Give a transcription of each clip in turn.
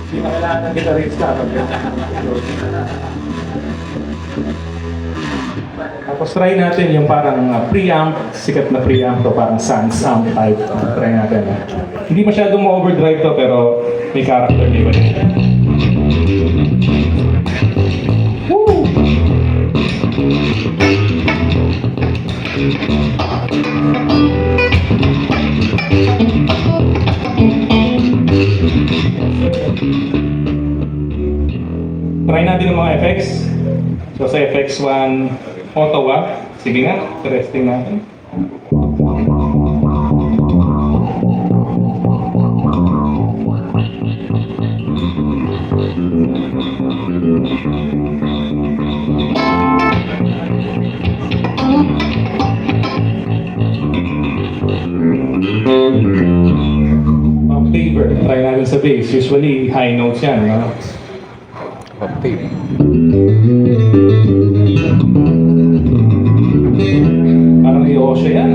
Hindi na kailangan ng gitarista. Tapos try natin yung parang preamp, sikat na preamp to, parang sans amp type. Try natin. Hindi masyadong ma-overdrive to, pero may character di ba niya. Woo! Try natin yung mga effects. So sa FX1, Ottawa. Sige nga, testing natin. Octave, try natin sa bass. Usually, high notes yan. No? Octave. Parang i-osha yan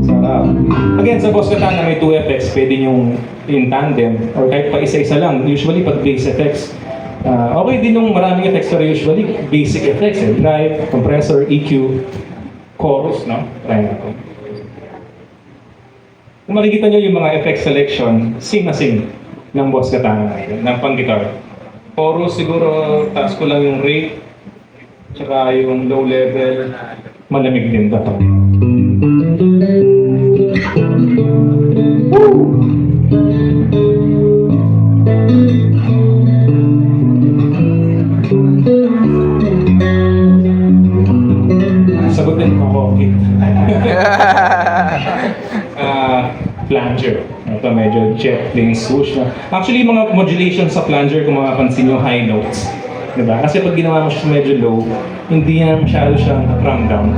Sarap. Again, sa Boss Katana may 2 effects. Pwede yung in tandem or kahit pa isa-isa lang. Usually pag bass effects, okay din yung maraming effects pero usually basic effects. Drive, compressor, EQ, chorus, no? Try natin. Kung makikita nyo yung mga effect selection, sing na sing ng Boss Katana natin, ng pang-guitar. Chorus siguro, taas ko lang yung rate, tsaka yung low level, malamig din dapat. Sagutin ko ako, okay. Flanger. Ito medyo jet plain swoosh na. Actually, yung mga modulation sa flanger, kung makapansin yung high notes. Diba? Kasi pag ginawa mo siya medyo low, hindi na masyado siyang ram down.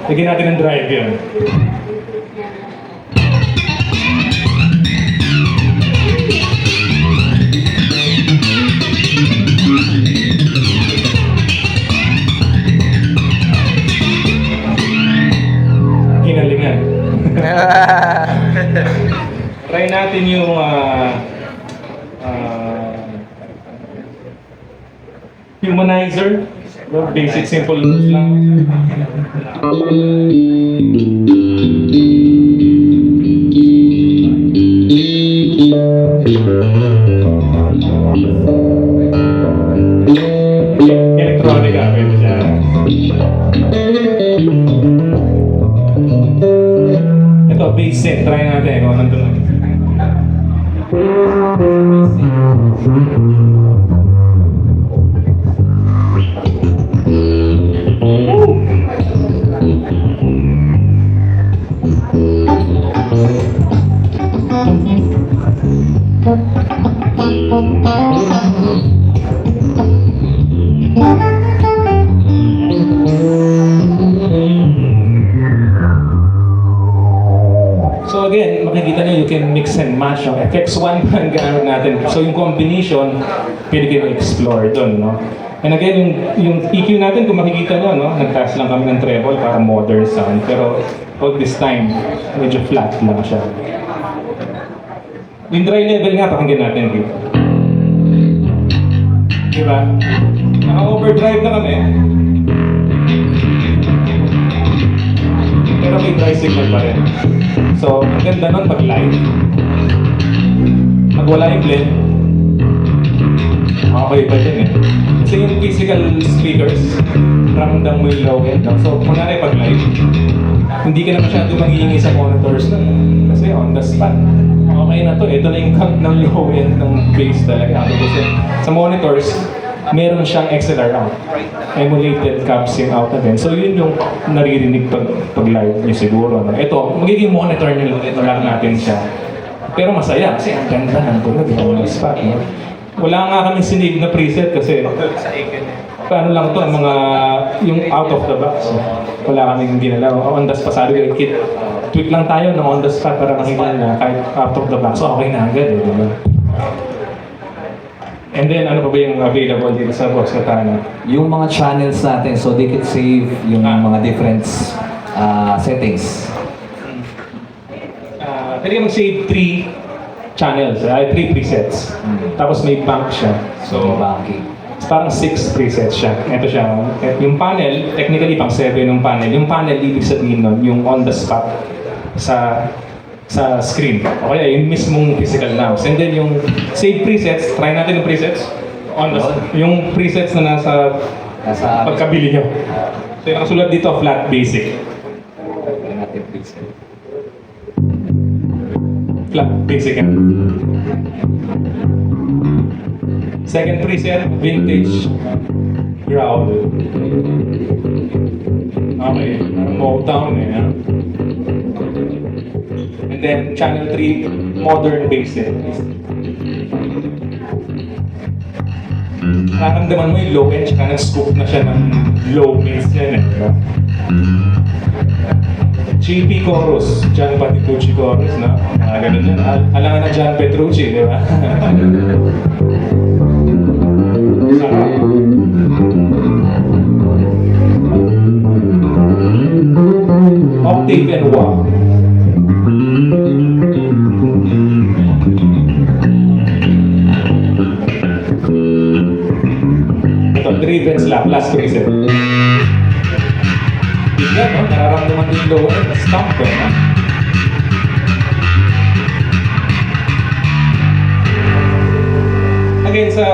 Lagyan natin ng drive yun. Ginalingan. Try natin yung humanizer. Basic simple notes lang. Electronica, pwede siya. Ito, bass set. Try natin kung nandun lang. So again, makikita nyo, you can mix and match yung FX1 ang gamit natin. So yung combination, pwede kayo explore doon, no? And again, yung EQ natin, kung makikita nyo, no? Nag-task lang kami ng treble para modern sound. Pero all this time, medyo flat lang siya. Yung dry level nga, pakinggan natin dito. Diba? Naka-overdrive na kami. Pero may dry signal pa rin. So, ang ganda nun pag live. Pag wala yung blend, okay pa din eh. Kasi yung physical speakers, ramdam mo yung low end. So, kunwari pag live, hindi ka na masyado maghihingi sa monitors na. Kasi on the spot, okay na to. Ito na yung count ng low end ng bass talaga. Kasi sa monitors, meron siyang XLR out. Emulated capsing out na din. So yun yung naririnig pag live nyo siguro. No? Ito, magiging monitor nyo lang natin siya. Pero masaya kasi ang ganda ng tunog. On the spot. No? Wala nga kami sinig na preset kasi Paano lang to, mga, yung out of the box. Wala kaming ginalaw. On the spot, sabi ko, kid, tweak lang tayo ng on the spot para makita na kahit out of the box, so okay na agad, di ba? And then, ano pa ba yung available dito sa Boss Katana? Yung mga channels natin, so they could save yung mga different settings. Pwede ka mag-save 3 channels, 3 presets. Tapos may bank siya. So, So, banking. parang 6 presets siya. Ito siya. Yung panel, technically pang 7 yung panel. Yung panel, ibig sabihin nun, yung on the spot sa screen. O kaya yung mismong physical mouse. And then yung save presets, try natin yung presets. Yung presets na nasa pagkabili nyo. So yung nakasulat dito, flat basic. Natin preset. Flat basic. Second preset, vintage growl. Okay, parang Motown eh. Ha? And then channel 3, modern basic. Nararamdaman mo yung low end, tsaka nag-scoop na siya ng low mids yan eh. Diba? GP Chorus, John Patitucci Chorus, no? Ganun yan. Alangan na John Petrucci, di ba? Sarap. Octave and wah. Ito, driven slap, last preset. Bigyan, no? Nararamdaman din low end, stomp eh, no? Again, sa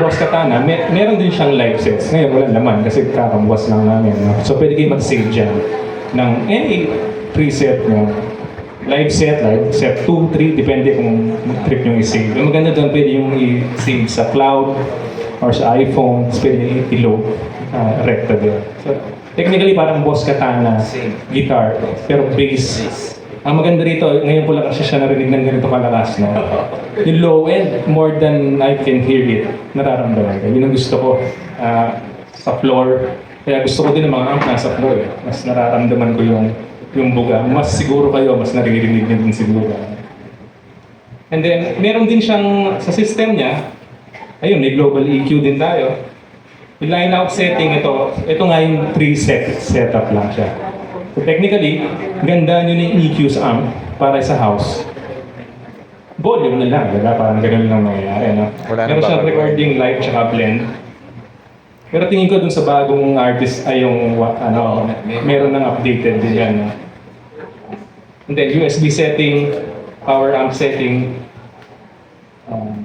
Boss Katana, meron din siyang live sets. Ngayon, wala naman kasi kakambuas lang namin. No? So, pwede kayo mag-save dyan ng any preset nyo. Live set 2, 3, depende kung trip nyo i-save. Yung maganda doon, pwede yung i-save sa cloud or sa iPhone. Pwede yung i-load recta din. So, technically, parang Boss Katana guitar, pero bass. Ang maganda rito, ngayon ko lang kasi siya narinig ng ganito kalakas, no? Yung low end, more than I can hear it, nararamdaman ko. Yun ang gusto ko sa floor. Kaya gusto ko din ng mga amp nasa floor. Mas nararamdaman ko yung buga. Mas siguro kayo, mas naririnig niyo din siguro. And then, meron din siyang, sa system niya, ayun, may global EQ din tayo. Yung line-out setting, ito nga yung preset setup lang siya. So technically, ganda nyo yung EQ sa amp para sa house. Volume na lang, diba? Parang ganun lang nangyayari, no? Meron siyang recording live tsaka blend. Pero tingin ko dun sa bagong artist ay yung, meron ng updated din yan, no? And then USB setting, power amp setting.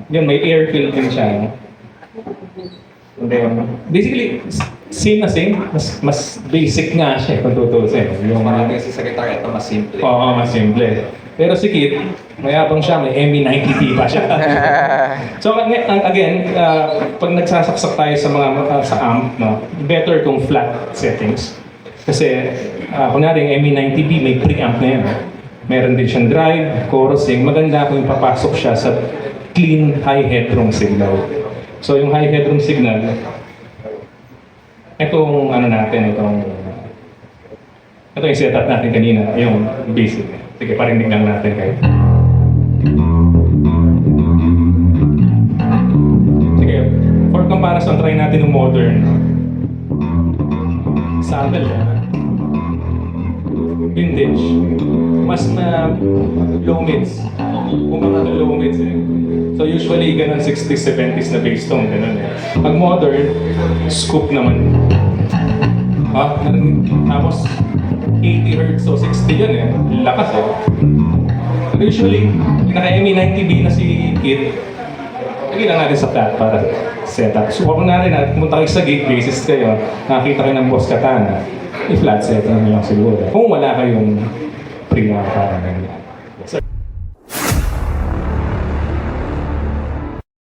Yun, may air fill din siya, no? And then, basically, same na same. Mas basic nga siya, kung tutusin. Yung marami kasi sa guitar, ito mas simple. Oo, mas simple. Pero si Kit, mayabang siya, may ME90T pa siya. So again, pag nagsasaksak tayo sa mga sa amp, no, better kung flat settings. Kasi, kunwari yung ME90B, may preamp na yan. Meron din siyang drive, chorusing. Maganda kung ipapasok siya sa clean high headroom signal. So yung high headroom signal, itong ito yung setup natin kanina, yung basic. Sige, parinig lang natin kayo. Sige, for comparison, try natin yung modern. Sample yan. Vintage. Mas na low mids. Kumbaga na low mids eh. So usually ganun 60s, 70s na bass tone, ganun eh. Pag modern, scoop naman. Tapos 80 Hz o 60 yun eh. Lakas eh. Usually, naka-ME90B na si Kit, lagi lang natin sa flat para setup. So kung na rin pumunta kayo sa gig, bassist kayo, nakakita kayo ng Boss Katana, i-flat set na lang siguro. Kung wala kayong pre-amp para ganyan.